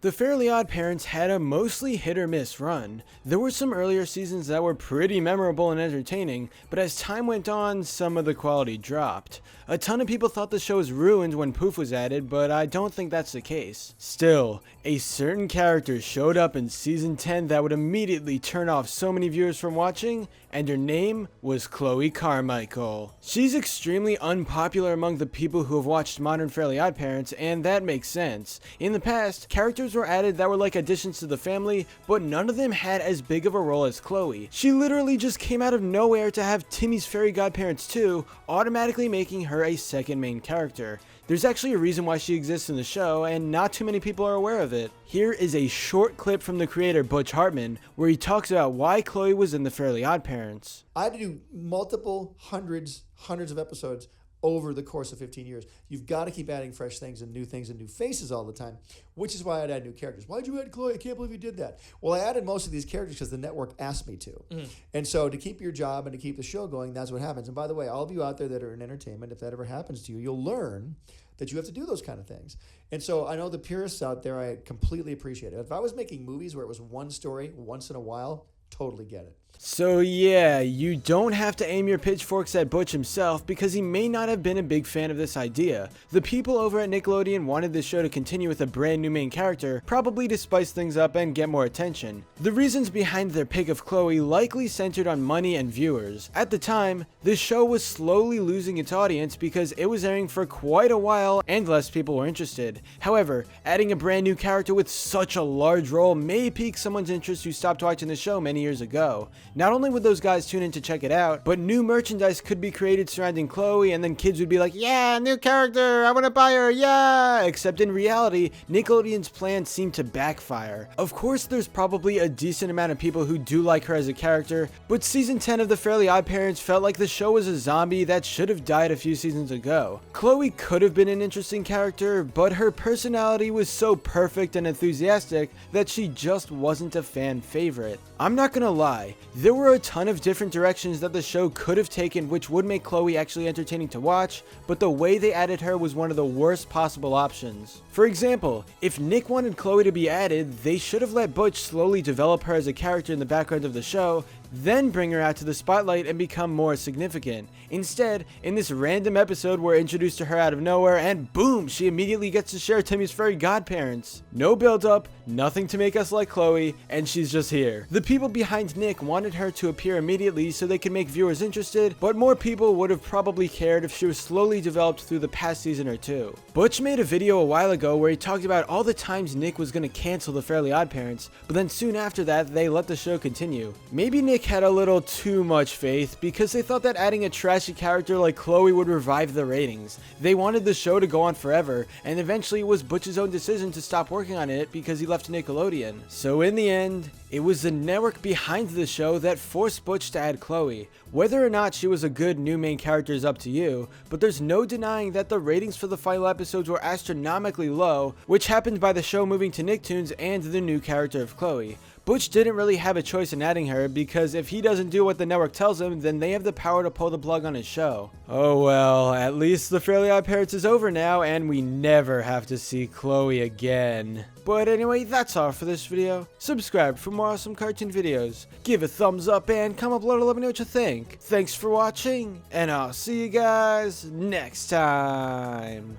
The Fairly Oddparents had a mostly hit or miss run. There were some earlier seasons that were pretty memorable and entertaining, but as time went on, some of the quality dropped. A ton of people thought the show was ruined when Poof was added, but I don't think that's the case. Still, a certain character showed up in season 10 that would immediately turn off so many viewers from watching, and her name was Chloe Carmichael. She's extremely unpopular among the people who have watched modern Fairly Oddparents, and that makes sense. In the past, characters were added that were like additions to the family, but none of them had as big of a role as Chloe. She literally just came out of nowhere to have Timmy's Fairy Godparents 2, automatically making her a second main character. There's actually a reason why she exists in the show, and not too many people are aware of it. Here is a short clip from the creator Butch Hartman, where he talks about why Chloe was in the Fairly Oddparents. I had to do multiple hundreds of episodes over the course of 15 years. You've got to keep adding fresh things and new faces all the time, which is why I'd add new characters. Why'd you add Chloe? I can't believe you did that. Well, I added most of these characters because the network asked me to. And so to keep your job and to keep the show going, that's what happens. And by the way, all of you out there that are in entertainment, if that ever happens to you, you'll learn that you have to do those kind of things. And so I know the purists out there, I completely appreciate it. If I was making movies where it was one story once in a while, totally get it. So yeah, you don't have to aim your pitchforks at Butch himself because he may not have been a big fan of this idea. The people over at Nickelodeon wanted this show to continue with a brand new main character, probably to spice things up and get more attention. The reasons behind their pick of Chloe likely centered on money and viewers. At the time, the show was slowly losing its audience because it was airing for quite a while and less people were interested. However, adding a brand new character with such a large role may pique someone's interest who stopped watching the show many years ago. Not only would those guys tune in to check it out, but new merchandise could be created surrounding Chloe, and then kids would be like, yeah, new character, I want to buy her, yeah! Except in reality, Nickelodeon's plan seemed to backfire. Of course, there's probably a decent amount of people who do like her as a character, but season 10 of The Fairly Oddparents felt like the show was a zombie that should have died a few seasons ago. Chloe could have been an interesting character, but her personality was so perfect and enthusiastic that she just wasn't a fan favorite. I'm not gonna lie, there were a ton of different directions that the show could have taken which would make Chloe actually entertaining to watch, but the way they added her was one of the worst possible options. For example, if Nick wanted Chloe to be added, they should have let Butch slowly develop her as a character in the background of the show, then bring her out to the spotlight and become more significant. Instead, in this random episode we're introduced to her out of nowhere and boom, she immediately gets to share Timmy's Fairy Godparents. No build up, nothing to make us like Chloe, and she's just here. The people behind Nick wanted her to appear immediately so they could make viewers interested, but more people would have probably cared if she was slowly developed through the past season or two. Butch made a video a while ago where he talked about all the times Nick was gonna cancel the Fairly Oddparents, but then soon after that they let the show continue. Maybe Nick had a little too much faith because they thought that adding a trashy character like Chloe would revive the ratings. They wanted the show to go on forever, and eventually it was Butch's own decision to stop working on it because he left Nickelodeon. So in the end, it was the network behind the show that forced Butch to add Chloe. Whether or not she was a good new main character is up to you, but there's no denying that the ratings for the final episodes were astronomically low, which happened by the show moving to Nicktoons and the new character of Chloe. Butch didn't really have a choice in adding her because if he doesn't do what the network tells him, then they have the power to pull the plug on his show. Oh well, at least the Fairly Oddparents is over now and we never have to see Chloe again. But anyway, that's all for this video. Subscribe for more awesome cartoon videos. Give a thumbs up and comment below to let me know what you think. Thanks for watching, and I'll see you guys next time.